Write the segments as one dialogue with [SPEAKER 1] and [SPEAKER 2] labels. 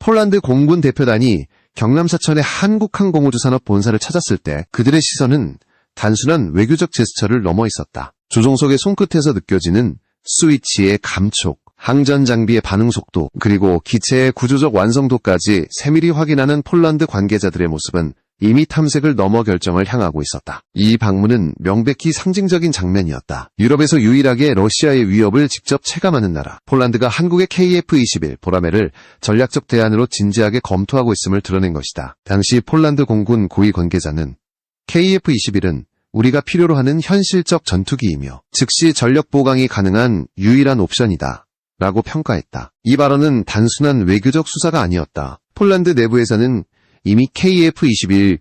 [SPEAKER 1] 폴란드 공군 대표단이 경남 사천의 한국항공우주산업 본사를 찾았을 때 그들의 시선은 단순한 외교적 제스처를 넘어 있었다. 조종석의 손끝에서 느껴지는 스위치의 감촉, 항전 장비의 반응 속도, 그리고 기체의 구조적 완성도까지 세밀히 확인하는 폴란드 관계자들의 모습은 이미 탐색을 넘어 결정을 향하고 있었다. 이 방문은 명백히 상징적인 장면이었다. 유럽에서 유일하게 러시아의 위협을 직접 체감하는 나라, 폴란드가 한국의 KF-21 보라매를 전략적 대안으로 진지하게 검토하고 있음을 드러낸 것이다. 당시 폴란드 공군 고위 관계자는 KF-21은 우리가 필요로 하는 현실적 전투기이며 즉시 전력 보강이 가능한 유일한 옵션이다 라고 평가했다. 이 발언은 단순한 외교적 수사가 아니었다. 폴란드 내부에서는 이미 KF-21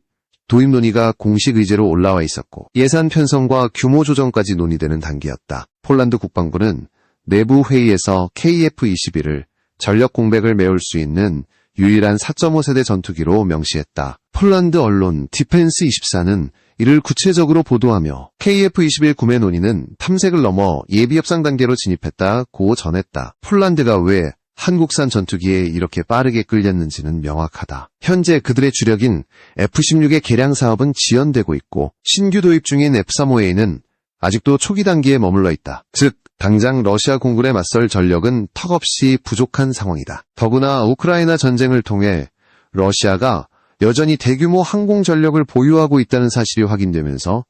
[SPEAKER 1] 도입 논의가 공식 의제로 올라와 있었고 예산 편성과 규모 조정까지 논의되는 단계였다. 폴란드 국방부는 내부 회의에서 KF-21을 전력 공백을 메울 수 있는 유일한 4.5세대 전투기로 명시했다. 폴란드 언론 디펜스24는 이를 구체적으로 보도하며 KF-21 구매 논의는 탐색을 넘어 예비 협상 단계로 진입했다고 전했다. 폴란드가 왜 한국산 전투기에 이렇게 빠르게 끌렸는지는 명확하다. 현재 그들의 주력인 F-16의 개량 사업은 지연되고 있고 신규 도입 중인 F-35A는 아직도 초기 단계에 머물러 있다. 즉, 당장 러시아 공군에 맞설 전력은 턱없이 부족한 상황이다. 더구나 우크라이나 전쟁을 통해 러시아가 여전히 대규모 항공 전력을 보유하고 있다는 사실이 확인되면서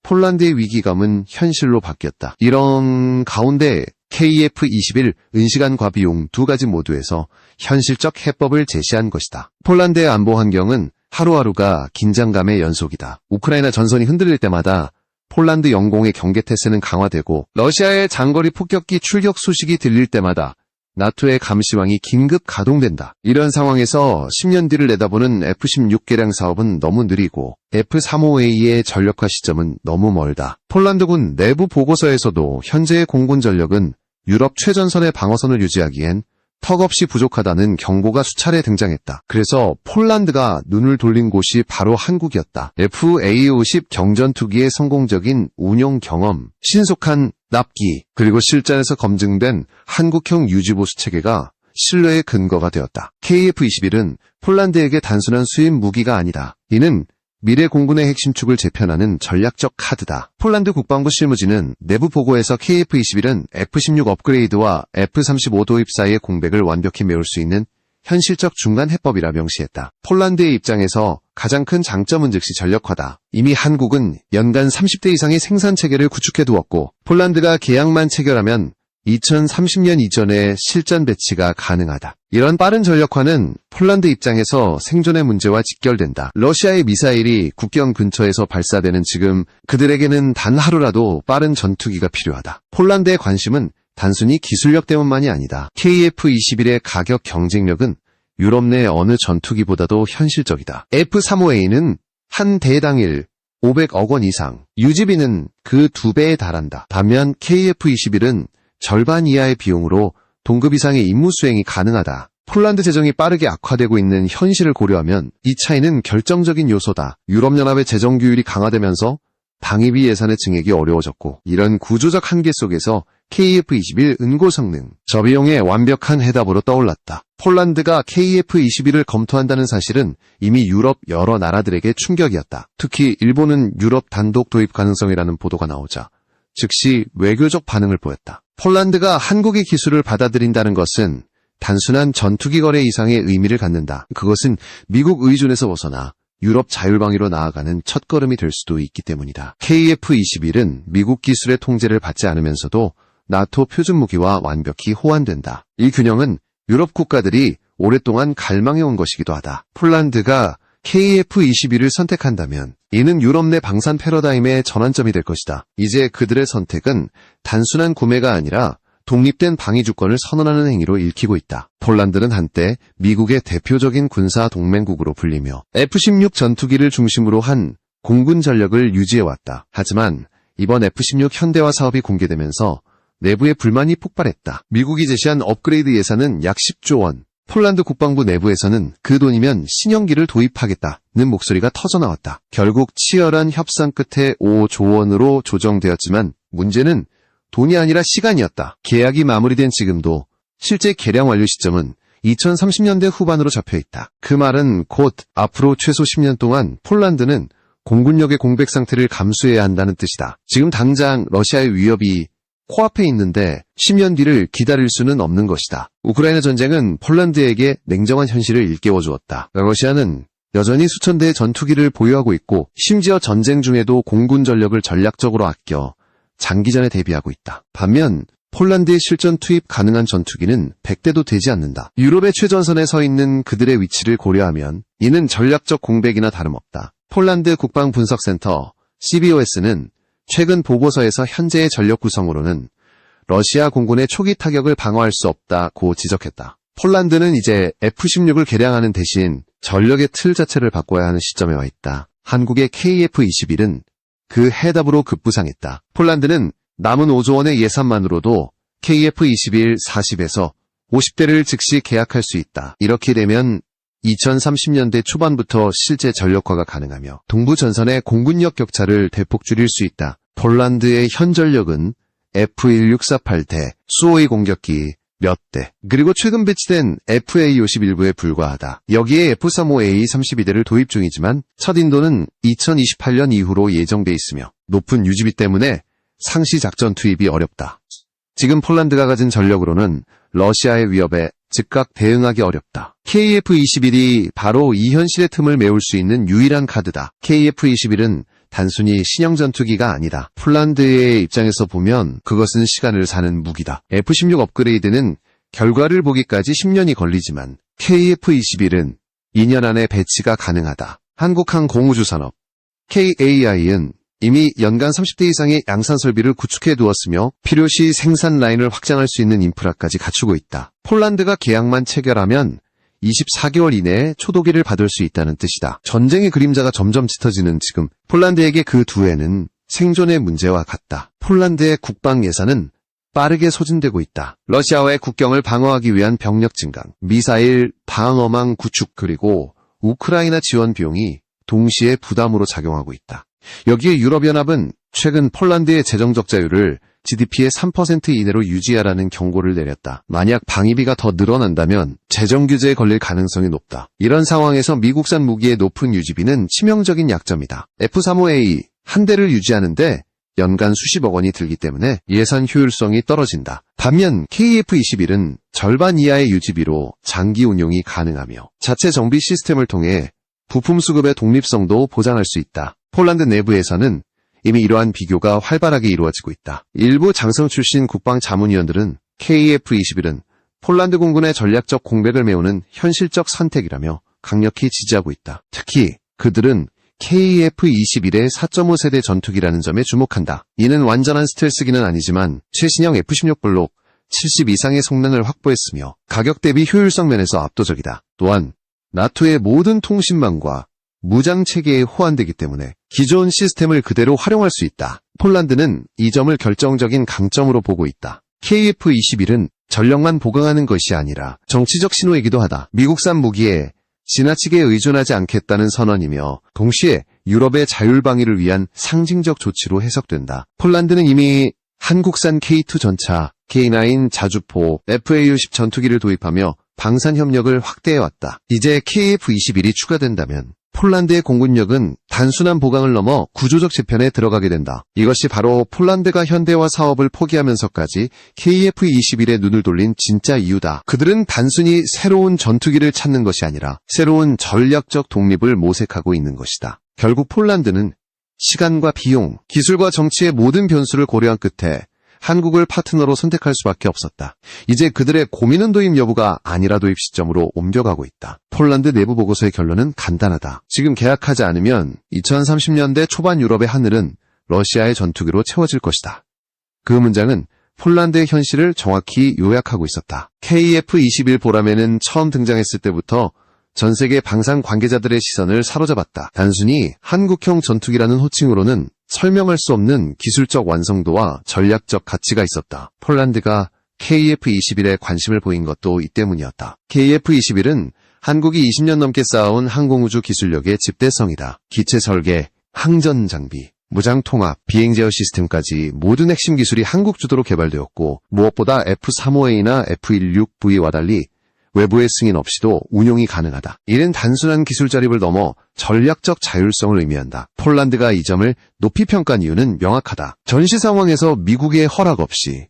[SPEAKER 1] 폴란드의 위기감은 현실로 바뀌었다. 이런 가운데 KF-21 은시간과 비용 두 가지 모두에서 현실적 해법을 제시한 것이다. 폴란드의 안보 환경은 하루하루가 긴장감의 연속이다. 우크라이나 전선이 흔들릴 때마다 폴란드 영공의 경계태세는 강화되고 러시아의 장거리 폭격기 출격 소식이 들릴 때마다 나토의 감시망이 긴급 가동된다. 이런 상황에서 10년 뒤를 내다보는 F-16 개량 사업은 너무 느리고 F-35A의 전력화 시점은 너무 멀다. 폴란드군 내부 보고서에서도 현재의 공군 전력은 유럽 최전선의 방어선을 유지하기엔 턱없이 부족하다는 경고가 수차례 등장했다. 그래서 폴란드가 눈을 돌린 곳이 바로 한국이었다. FA-50 경전투기의 성공적인 운용 경험, 신속한 납기, 그리고 실전에서 검증된 한국형 유지보수 체계가 신뢰의 근거가 되었다. KF-21은 폴란드에게 단순한 수입 무기가 아니다. 이는 미래 공군의 핵심축을 재편하는 전략적 카드다. 폴란드 국방부 실무진은 내부 보고에서 KF-21은 F-16 업그레이드와 F-35 도입 사이의 공백을 완벽히 메울 수 있는 현실적 중간 해법이라 명시했다. 폴란드의 입장에서 가장 큰 장점은 즉시 전력화다. 이미 한국은 연간 30대 이상의 생산 체계를 구축해두었고 폴란드가 계약만 체결하면 2030년 이전에 실전 배치가 가능하다. 이런 빠른 전력화는 폴란드 입장에서 생존의 문제와 직결된다. 러시아의 미사일이 국경 근처에서 발사되는 지금 그들에게는 단 하루라도 빠른 전투기가 필요하다. 폴란드의 관심은 단순히 기술력 때문만이 아니다. KF-21의 가격 경쟁력은 유럽 내 어느 전투기보다도 현실적이다. F-35A는 한 대당일 500억 원 이상, 유지비는 그 2배에 달한다. 반면 KF-21은 절반 이하의 비용으로 동급 이상의 임무 수행이 가능하다. 폴란드 재정이 빠르게 악화되고 있는 현실을 고려하면 이 차이는 결정적인 요소다. 유럽연합의 재정 규율이 강화되면서 방위비 예산의 증액이 어려워졌고 이런 구조적 한계 속에서 KF-21 은고 성능, 저비용의 완벽한 해답으로 떠올랐다. 폴란드가 KF-21을 검토한다는 사실은 이미 유럽 여러 나라들에게 충격이었다. 특히 일본은 유럽 단독 도입 가능성이라는 보도가 나오자 즉시 외교적 반응을 보였다. 폴란드가 한국의 기술을 받아들인다는 것은 단순한 전투기 거래 이상의 의미를 갖는다. 그것은 미국 의존에서 벗어나 유럽 자율방위로 나아가는 첫걸음이 될 수도 있기 때문이다. KF-21은 미국 기술의 통제를 받지 않으면서도 나토 표준 무기와 완벽히 호환된다. 이 균형은 유럽 국가들이 오랫동안 갈망해온 것이기도 하다. 폴란드가 KF-21을 선택한다면 이는 유럽 내 방산 패러다임의 전환점이 될 것이다. 이제 그들의 선택은 단순한 구매가 아니라 독립된 방위 주권을 선언하는 행위로 읽히고 있다. 폴란드는 한때 미국의 대표적인 군사 동맹국으로 불리며 F-16 전투기를 중심으로 한 공군 전력을 유지해왔다. 하지만 이번 F-16 현대화 사업이 공개되면서 내부의 불만이 폭발했다. 미국이 제시한 업그레이드 예산은 약 10조 원. 폴란드 국방부 내부에서는 그 돈이면 신형기를 도입하겠다는 목소리가 터져나왔다. 결국 치열한 협상 끝에 5조 원으로 조정되었지만 문제는 돈이 아니라 시간이었다. 계약이 마무리된 지금도 실제 개량 완료 시점은 2030년대 후반으로 잡혀있다. 그 말은 곧 앞으로 최소 10년 동안 폴란드는 공군력의 공백 상태를 감수해야 한다는 뜻이다. 지금 당장 러시아의 위협이 코앞에 있는데 10년 뒤를 기다릴 수는 없는 것이다. 우크라이나 전쟁은 폴란드에게 냉정한 현실을 일깨워주었다. 러시아는 여전히 수천 대의 전투기를 보유하고 있고 심지어 전쟁 중에도 공군 전력을 전략적으로 아껴 장기전에 대비하고 있다. 반면 폴란드에 실전 투입 가능한 전투기는 100대도 되지 않는다. 유럽의 최전선에 서 있는 그들의 위치를 고려하면 이는 전략적 공백이나 다름없다. 폴란드 국방분석센터 CBOS는 최근 보고서에서 현재의 전력 구성으로는 러시아 공군의 초기 타격을 방어할 수 없다고 지적했다. 폴란드는 이제 F-16을 개량하는 대신 전력의 틀 자체를 바꿔야 하는 시점에 와 있다. 한국의 KF-21은 그 해답으로 급부상했다. 폴란드는 남은 5조 원의 예산만으로도 KF-21 40에서 50대를 즉시 계약할 수 있다. 이렇게 되면 2030년대 초반부터 실제 전력화가 가능하며 동부 전선의 공군력 격차를 대폭 줄일 수 있다. 폴란드의 현 전력은 F-1648대, 수호의 공격기 몇 대, 그리고 최근 배치된 FA-51부에 불과하다. 여기에 F-35A 32대를 도입 중이지만 첫 인도는 2028년 이후로 예정돼 있으며 높은 유지비 때문에 상시 작전 투입이 어렵다. 지금 폴란드가 가진 전력으로는 러시아의 위협에 즉각 대응하기 어렵다. KF-21이 바로 이 현실의 틈을 메울 수 있는 유일한 카드다. KF-21은 단순히 신형 전투기가 아니다. 폴란드의 입장에서 보면 그것은 시간을 사는 무기다. F-16 업그레이드는 결과를 보기까지 10년이 걸리지만 KF-21은 2년 안에 배치가 가능하다. 한국항공우주산업 KAI는 이미 연간 30대 이상의 양산 설비를 구축해 두었으며 필요시 생산 라인을 확장할 수 있는 인프라까지 갖추고 있다. 폴란드가 계약만 체결하면 24개월 이내에 초도기를 받을 수 있다는 뜻이다. 전쟁의 그림자가 점점 짙어지는 지금 폴란드에게 그 두 해는 생존의 문제와 같다. 폴란드의 국방 예산은 빠르게 소진되고 있다. 러시아와의 국경을 방어하기 위한 병력 증강, 미사일, 방어망 구축 그리고 우크라이나 지원 비용이 동시에 부담으로 작용하고 있다. 여기에 유럽연합은 최근 폴란드의 재정 적자율을 GDP의 3% 이내로 유지하라는 경고를 내렸다. 만약 방위비가 더 늘어난다면 재정 규제에 걸릴 가능성이 높다. 이런 상황에서 미국산 무기의 높은 유지비는 치명적인 약점이다. F-35A 한 대를 유지하는데 연간 수십억 원이 들기 때문에 예산 효율성이 떨어진다. 반면 KF-21은 절반 이하의 유지비로 장기 운용이 가능하며 자체 정비 시스템을 통해 부품 수급의 독립성도 보장할 수 있다. 폴란드 내부에서는 이미 이러한 비교가 활발하게 이루어지고 있다. 일부 장성 출신 국방 자문위원들은 KF-21은 폴란드 공군의 전략적 공백을 메우는 현실적 선택이라며 강력히 지지하고 있다. 특히 그들은 KF-21의 4.5 세대 전투기라는 점에 주목한다. 이는 완전한 스텔스기는 아니지만 최신형 F-16 블록 70 이상의 성능을 확보했으며 가격 대비 효율성 면에서 압도적이다. 또한 나토의 모든 통신망과 무장 체계에 호환되기 때문에 기존 시스템을 그대로 활용할 수 있다. 폴란드는 이 점을 결정적인 강점으로 보고 있다. KF-21은 전력만 보강하는 것이 아니라 정치적 신호이기도 하다. 미국산 무기에 지나치게 의존하지 않겠다는 선언이며 동시에 유럽의 자율방위를 위한 상징적 조치로 해석된다. 폴란드는 이미 한국산 K2 전차, K9 자주포, FA-50 전투기를 도입하며 방산 협력을 확대해왔다. 이제 KF-21이 추가된다면 폴란드의 공군력은 단순한 보강을 넘어 구조적 재편에 들어가게 된다. 이것이 바로 폴란드가 현대화 사업을 포기하면서까지 KF-21에 눈을 돌린 진짜 이유다. 그들은 단순히 새로운 전투기를 찾는 것이 아니라 새로운 전략적 독립을 모색하고 있는 것이다. 결국 폴란드는 시간과 비용, 기술과 정치의 모든 변수를 고려한 끝에 한국을 파트너로 선택할 수밖에 없었다. 이제 그들의 고민은 도입 여부가 아니라 도입 시점으로 옮겨가고 있다. 폴란드 내부 보고서의 결론은 간단하다. 지금 계약하지 않으면 2030년대 초반 유럽의 하늘은 러시아의 전투기로 채워질 것이다. 그 문장은 폴란드의 현실을 정확히 요약하고 있었다. KF-21 보람에는 처음 등장했을 때부터 전 세계 방산 관계자들의 시선을 사로잡았다. 단순히 한국형 전투기라는 호칭으로는 설명할 수 없는 기술적 완성도와 전략적 가치가 있었다. 폴란드가 KF-21에 관심을 보인 것도 이 때문이었다. KF-21은 한국이 20년 넘게 쌓아온 항공우주 기술력의 집대성이다. 기체 설계, 항전 장비, 무장 통합, 비행 제어 시스템까지 모든 핵심 기술이 한국 주도로 개발되었고 무엇보다 F-35A나 F-16V와 달리 외부의 승인 없이도 운용이 가능하다. 이는 단순한 기술 자립을 넘어 전략적 자율성을 의미한다. 폴란드가 이 점을 높이 평가한 이유는 명확하다. 전시 상황에서 미국의 허락 없이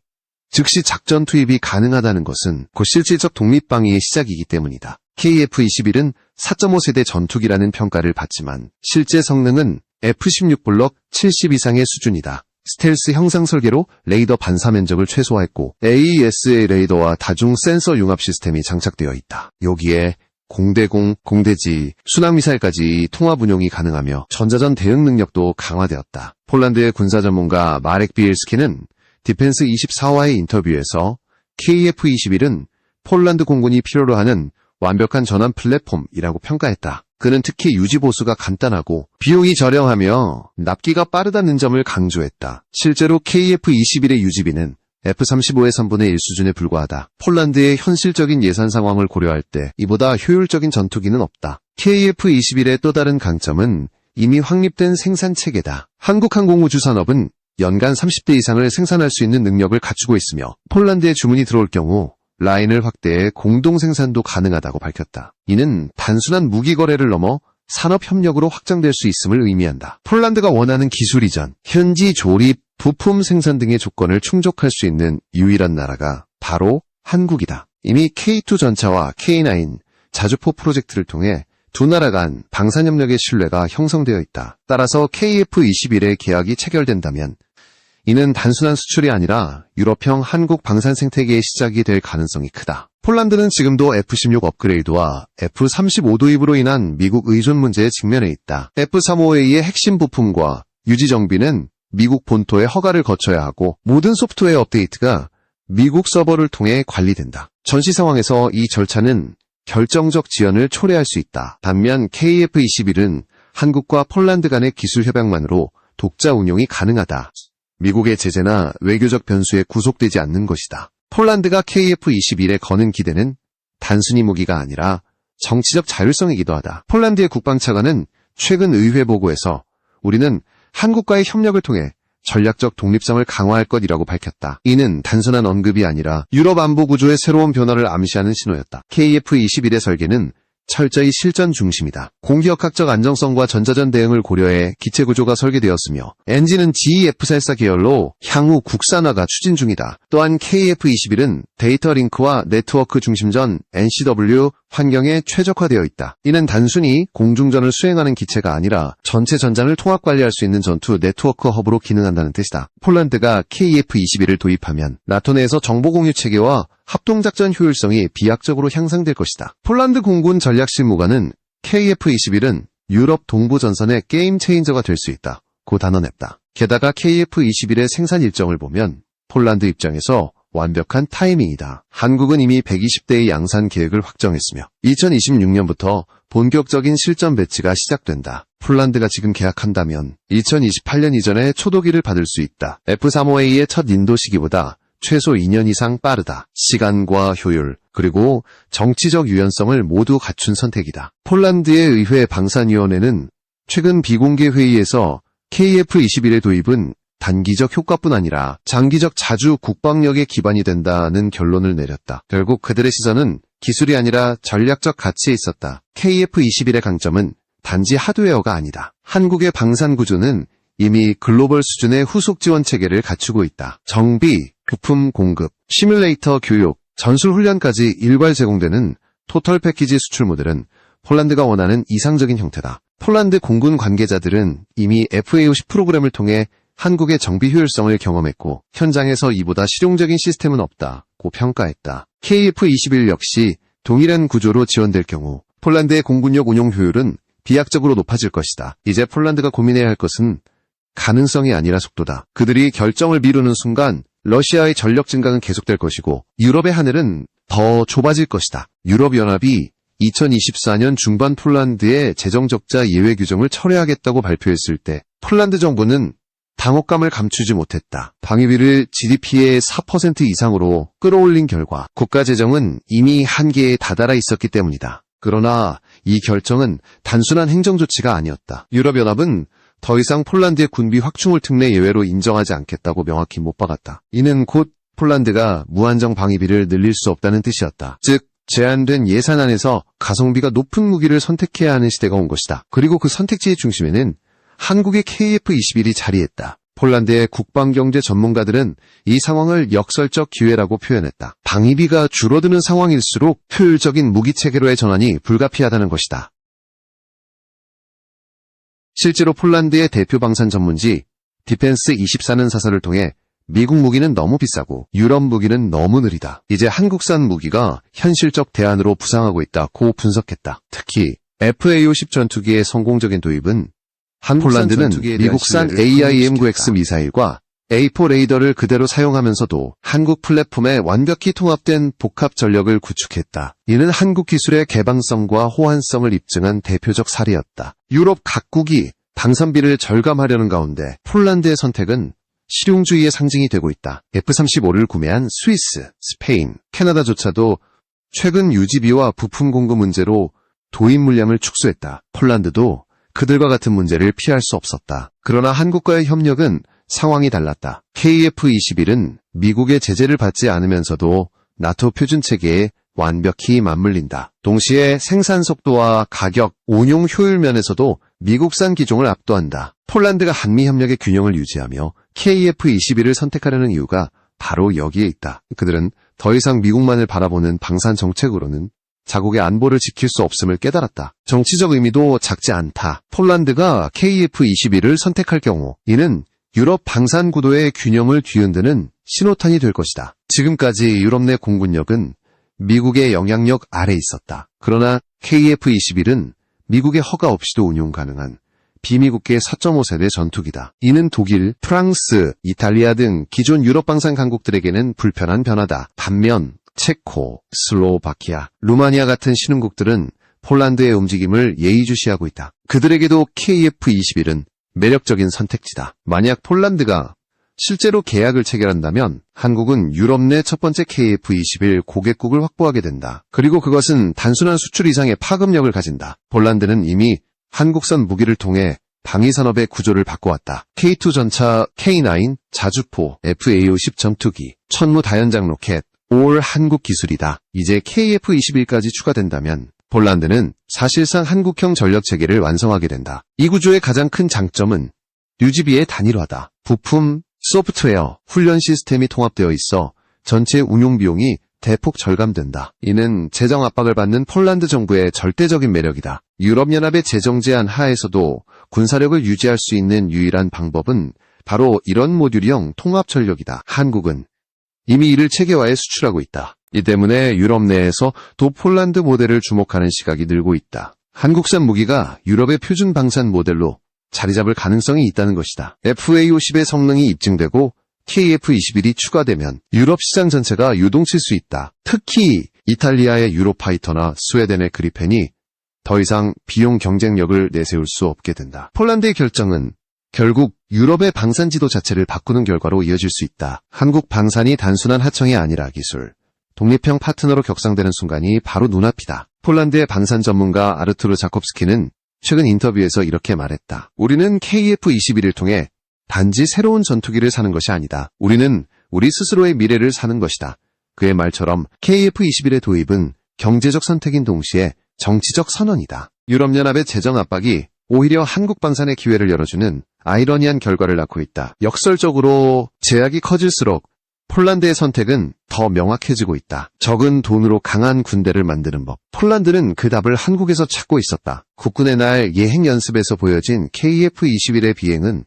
[SPEAKER 1] 즉시 작전 투입이 가능하다는 것은 곧 실질적 독립방위의 시작이기 때문이다. KF-21은 4.5세대 전투기라는 평가를 받지만 실제 성능은 F-16 블록 70 이상의 수준이다. 스텔스 형상 설계로 레이더 반사 면적을 최소화했고 AESA 레이더와 다중 센서 융합 시스템이 장착되어 있다. 여기에 공대공, 공대지, 순항미사일까지 통합 운용이 가능하며 전자전 대응 능력도 강화되었다. 폴란드의 군사 전문가 마렉 비엘스키는 디펜스 24화의 인터뷰에서 KF-21은 폴란드 공군이 필요로 하는 완벽한 전환 플랫폼이라고 평가했다. 그는 특히 유지 보수가 간단하고 비용이 저렴하며 납기가 빠르다는 점을 강조했다. 실제로 KF-21의 유지비는 F-35의 3분의 1 수준에 불과하다. 폴란드의 현실적인 예산 상황을 고려할 때 이보다 효율적인 전투기는 없다. KF-21의 또 다른 강점은 이미 확립된 생산체계다. 한국항공우주산업은 연간 30대 이상을 생산할 수 있는 능력을 갖추고 있으며 폴란드에 주문이 들어올 경우 라인을 확대해 공동 생산도 가능하다고 밝혔다. 이는 단순한 무기 거래를 넘어 산업 협력으로 확장될 수 있음을 의미한다. 폴란드가 원하는 기술 이전, 현지 조립, 부품 생산 등의 조건을 충족할 수 있는 유일한 나라가 바로 한국이다. 이미 K2 전차와 K9 자주포 프로젝트를 통해 두 나라 간 방산협력의 신뢰가 형성되어 있다. 따라서 KF-21의 계약이 체결된다면 이는 단순한 수출이 아니라 유럽형 한국 방산 생태계의 시작이 될 가능성이 크다. 폴란드는 지금도 F-16 업그레이드와 F-35 도입으로 인한 미국 의존 문제에 직면해 있다. F-35A의 핵심 부품과 유지 정비는 미국 본토의 허가를 거쳐야 하고 모든 소프트웨어 업데이트가 미국 서버를 통해 관리된다. 전시 상황에서 이 절차는 결정적 지연을 초래할 수 있다. 반면 KF-21은 한국과 폴란드 간의 기술 협약만으로 독자 운용이 가능하다. 미국의 제재나 외교적 변수에 구속되지 않는 것이다. 폴란드가 KF-21에 거는 기대는 단순히 무기가 아니라 정치적 자율성이기도 하다. 폴란드의 국방차관은 최근 의회 보고에서 우리는 한국과의 협력을 통해 전략적 독립성을 강화할 것이라고 밝혔다. 이는 단순한 언급이 아니라 유럽 안보 구조의 새로운 변화를 암시하는 신호였다. KF-21의 설계는 철저히 실전 중심이다. 공기역학적 안정성과 전자전 대응을 고려해 기체 구조가 설계되었으며 엔진은 GE-F44 계열로 향후 국산화가 추진 중이다. 또한 KF-21은 데이터 링크와 네트워크 중심전 NCW 환경에 최적화되어 있다. 이는 단순히 공중전을 수행하는 기체가 아니라 전체 전장을 통합 관리할 수 있는 전투 네트워크 허브로 기능한다는 뜻이다. 폴란드가 KF-21을 도입하면 나토 내에서 정보 공유 체계와 합동작전 효율성이 비약적으로 향상될 것이다. 폴란드 공군 전략실무관은 KF-21은 유럽 동부 전선의 게임 체인저가 될 수 있다. 고 단언했다. 게다가 KF-21의 생산 일정을 보면 폴란드 입장에서 완벽한 타이밍이다. 한국은 이미 120대의 양산 계획을 확정했으며 2026년부터 본격적인 실전 배치가 시작된다. 폴란드가 지금 계약한다면 2028년 이전에 초도기를 받을 수 있다. F-35A의 첫 인도 시기보다 최소 2년 이상 빠르다. 시간과 효율, 그리고 정치적 유연성을 모두 갖춘 선택이다. 폴란드의 의회 방산위원회는 최근 비공개 회의에서 KF-21의 도입은 단기적 효과뿐 아니라 장기적 자주 국방력의 기반이 된다는 결론을 내렸다. 결국 그들의 시선은 기술이 아니라 전략적 가치에 있었다. KF-21의 강점은 단지 하드웨어가 아니다. 한국의 방산 구조는 이미 글로벌 수준의 후속 지원 체계를 갖추고 있다. 정비, 부품 공급, 시뮬레이터 교육, 전술 훈련까지 일괄 제공되는 토털 패키지 수출 모델은 폴란드가 원하는 이상적인 형태다. 폴란드 공군 관계자들은 이미 FA50 프로그램을 통해 한국의 정비 효율성을 경험했고 현장에서 이보다 실용적인 시스템은 없다고 평가했다. KF-21 역시 동일한 구조로 지원될 경우 폴란드의 공군력 운용 효율은 비약적으로 높아질 것이다. 이제 폴란드가 고민해야 할 것은 가능성이 아니라 속도다. 그들이 결정을 미루는 순간 러시아의 전력 증강은 계속될 것이고 유럽의 하늘은 더 좁아질 것이다. 유럽연합이 2024년 중반 폴란드의 재정적자 예외 규정을 철회하겠다고 발표했을 때 폴란드 정부는 당혹감을 감추지 못했다. 방위비를 GDP의 4% 이상으로 끌어올린 결과 국가 재정은 이미 한계에 다다라 있었기 때문이다. 그러나 이 결정은 단순한 행정조치가 아니었다. 유럽연합은 더 이상 폴란드의 군비 확충을 특례 예외로 인정하지 않겠다고 명확히 못 박았다. 이는 곧 폴란드가 무한정 방위비를 늘릴 수 없다는 뜻이었다. 즉 제한된 예산 안에서 가성비가 높은 무기를 선택해야 하는 시대가 온 것이다. 그리고 그 선택지의 중심에는 한국의 KF-21이 자리했다. 폴란드의 국방경제 전문가들은 이 상황을 역설적 기회라고 표현했다. 방위비가 줄어드는 상황일수록 효율적인 무기체계로의 전환이 불가피하다는 것이다. 실제로 폴란드의 대표 방산 전문지 디펜스24는 사설을 통해 미국 무기는 너무 비싸고 유럽 무기는 너무 느리다. 이제 한국산 무기가 현실적 대안으로 부상하고 있다고 분석했다. 특히 FA-50 전투기의 성공적인 도입은 폴란드는 미국산 AIM-9X 미사일과 A4 레이더를 그대로 사용하면서도 한국 플랫폼에 완벽히 통합된 복합 전력을 구축했다. 이는 한국 기술의 개방성과 호환성을 입증한 대표적 사례였다. 유럽 각국이 방산비를 절감하려는 가운데 폴란드의 선택은 실용주의의 상징이 되고 있다. F-35를 구매한 스위스, 스페인, 캐나다조차도 최근 유지비와 부품 공급 문제로 도입 물량을 축소했다. 폴란드도 그들과 같은 문제를 피할 수 없었다. 그러나 한국과의 협력은 상황이 달랐다. KF-21은 미국의 제재를 받지 않으면서도 나토 표준 체계에 완벽히 맞물린다. 동시에 생산 속도와 가격, 운용 효율 면에서도 미국산 기종을 압도한다. 폴란드가 한미 협력의 균형을 유지하며 KF-21을 선택하려는 이유가 바로 여기에 있다. 그들은 더 이상 미국만을 바라보는 방산 정책으로는 자국의 안보를 지킬 수 없음을 깨달았다. 정치적 의미도 작지 않다. 폴란드가 KF-21을 선택할 경우 이는 유럽 방산 구도의 균형을 뒤흔드는 신호탄이 될 것이다. 지금까지 유럽 내 공군력은 미국의 영향력 아래 있었다. 그러나 KF-21은 미국의 허가 없이도 운용 가능한 비미국계 4.5세대 전투기다. 이는 독일, 프랑스, 이탈리아 등 기존 유럽 방산 강국들에게는 불편한 변화다. 반면 체코, 슬로바키아, 루마니아 같은 신흥국들은 폴란드의 움직임을 예의주시하고 있다. 그들에게도 KF-21은 매력적인 선택지다. 만약 폴란드가 실제로 계약을 체결한다면 한국은 유럽 내 첫 번째 KF-21 고객국을 확보하게 된다. 그리고 그것은 단순한 수출 이상의 파급력을 가진다. 폴란드는 이미 한국산 무기를 통해 방위산업의 구조를 바꿔왔다. K2 전차, K9, 자주포, FA-50 전투기, 천무 다연장 로켓, 올 한국 기술이다. 이제 KF-21까지 추가된다면 폴란드는 사실상 한국형 전력체계를 완성하게 된다. 이 구조의 가장 큰 장점은 유지비의 단일화다. 부품, 소프트웨어, 훈련 시스템이 통합되어 있어 전체 운용 비용이 대폭 절감된다. 이는 재정 압박을 받는 폴란드 정부의 절대적인 매력이다. 유럽연합의 재정 제한 하에서도 군사력을 유지할 수 있는 유일한 방법은 바로 이런 모듈형 통합 전력이다. 한국은 이미 이를 체계화해 수출하고 있다. 이 때문에 유럽 내에서 도 폴란드 모델을 주목하는 시각이 늘고 있다. 한국산 무기가 유럽의 표준 방산 모델로 자리 잡을 가능성이 있다는 것이다. FA-50의 성능이 입증되고 KF-21이 추가되면 유럽 시장 전체가 유동칠 수 있다. 특히 이탈리아의 유로파이터나 스웨덴의 그리펜이 더 이상 비용 경쟁력을 내세울 수 없게 된다. 폴란드의 결정은 결국 유럽의 방산 지도 자체를 바꾸는 결과로 이어질 수 있다. 한국 방산이 단순한 하청이 아니라 기술, 독립형 파트너로 격상되는 순간이 바로 눈앞이다. 폴란드의 방산 전문가 아르투르 자콥스키는 최근 인터뷰에서 이렇게 말했다. 우리는 KF-21을 통해 단지 새로운 전투기를 사는 것이 아니다. 우리는 우리 스스로의 미래를 사는 것이다. 그의 말처럼 KF-21의 도입은 경제적 선택인 동시에 정치적 선언이다. 유럽연합의 재정 압박이 오히려 한국 방산의 기회를 열어주는 아이러니한 결과를 낳고 있다. 역설적으로 제약이 커질수록 폴란드의 선택은 더 명확해지고 있다. 적은 돈으로 강한 군대를 만드는 법. 폴란드는 그 답을 한국에서 찾고 있었다. 국군의 날 예행 연습에서 보여진 KF-21의 비행은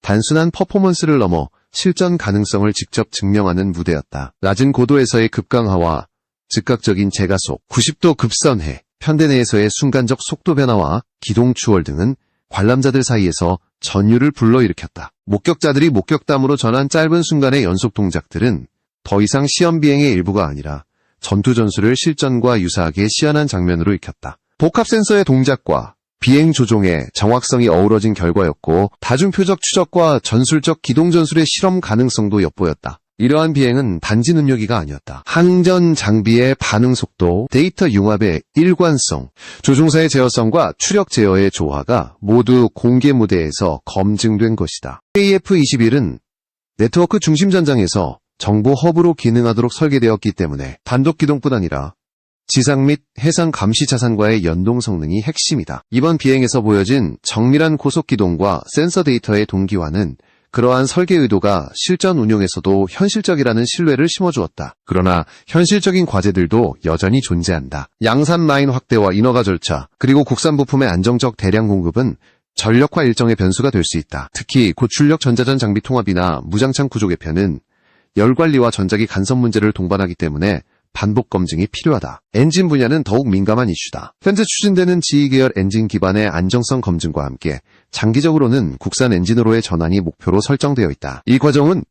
[SPEAKER 1] 단순한 퍼포먼스를 넘어 실전 가능성을 직접 증명하는 무대였다. 낮은 고도에서의 급강하와 즉각적인 재가속, 90도 급선회, 편대 내에서의 순간적 속도 변화와 기동 추월 등은 관람자들 사이에서 전율을 불러일으켰다. 목격자들이 목격담으로 전한 짧은 순간의 연속 동작들은 더 이상 시험 비행의 일부가 아니라 전투 전술을 실전과 유사하게 시연한 장면으로 익혔다. 복합 센서의 동작과 비행 조종의 정확성이 어우러진 결과였고 다중표적 추적과 전술적 기동 전술의 실험 가능성도 엿보였다. 이러한 비행은 단지 능력이가 아니었다. 항전 장비의 반응 속도, 데이터 융합의 일관성, 조종사의 제어성과 추력 제어의 조화가 모두 공개 무대에서 검증된 것이다. KF-21은 네트워크 중심 전장에서 정보 허브로 기능하도록 설계되었기 때문에 단독 기동뿐 아니라 지상 및 해상 감시 자산과의 연동 성능이 핵심이다. 이번 비행에서 보여진 정밀한 고속 기동과 센서 데이터의 동기화는 그러한 설계 의도가 실전 운용에서도 현실적이라는 신뢰를 심어주었다. 그러나 현실적인 과제들도 여전히 존재한다. 양산 라인 확대와 인허가 절차, 그리고 국산 부품의 안정적 대량 공급은 전력화 일정의 변수가 될 수 있다. 특히 고출력 전자전 장비 통합이나 무장창 구조 개편은 열 관리와 전자기 간섭 문제를 동반하기 때문에 반복 검증이 필요하다. 엔진 분야는 더욱 민감한 이슈다. 현재 추진되는 GE 계열 엔진 기반의 안정성 검증과 함께 장기적으로는 국산 엔진으로의 전환이 목표로 설정되어 있다. 이 과정은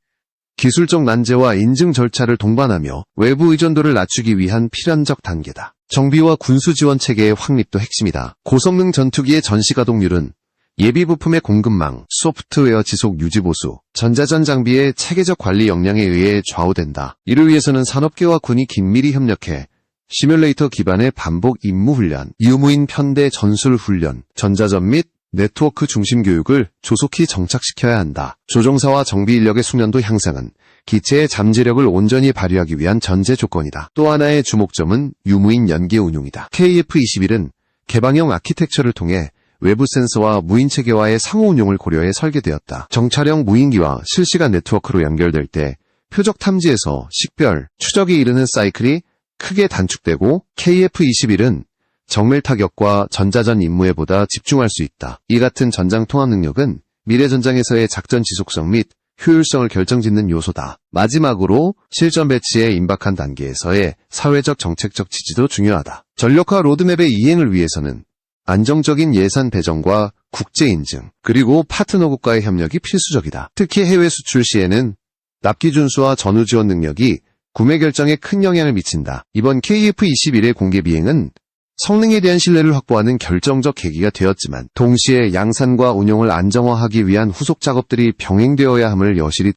[SPEAKER 1] 기술적 난제와 인증 절차를 동반하며 외부 의존도를 낮추기 위한 필연적 단계다. 정비와 군수 지원 체계의 확립도 핵심이다. 고성능 전투기의 전시 가동률은 예비 부품의 공급망, 소프트웨어 지속 유지 보수, 전자전 장비의 체계적 관리 역량에 의해 좌우된다. 이를 위해서는 산업계와 군이 긴밀히 협력해 시뮬레이터 기반의 반복 임무 훈련, 유무인 편대 전술 훈련, 전자전 및 네트워크 중심 교육을 조속히 정착시켜야 한다. 조종사와 정비 인력의 숙련도 향상은 기체의 잠재력을 온전히 발휘하기 위한 전제 조건이다. 또 하나의 주목점은 유무인 연계 운용이다. KF-21은 개방형 아키텍처를 통해 외부 센서와 무인 체계와의 상호 운용을 고려해 설계되었다. 정찰형 무인기와 실시간 네트워크로 연결될 때 표적 탐지에서 식별, 추적이 이르는 사이클이 크게 단축되고 KF-21은 정밀 타격과 전자전 임무에 보다 집중할 수 있다. 이 같은 전장 통합 능력은 미래 전장에서의 작전 지속성 및 효율성을 결정짓는 요소다. 마지막으로 실전 배치의 임박한 단계에서의 사회적 정책적 지지도 중요하다. 전력화 로드맵의 이행을 위해서는 안정적인 예산 배정과 국제 인증, 그리고 파트너국과의 협력이 필수적이다. 특히 해외 수출 시에는 납기 준수와 전후 지원 능력이 구매 결정에 큰 영향을 미친다. 이번 KF-21의 공개 비행은 성능에 대한 신뢰를 확보하는 결정적 계기가 되었지만 동시에 양산과 운용을 안정화하기 위한 후속 작업들이 병행되어야 함을 여실히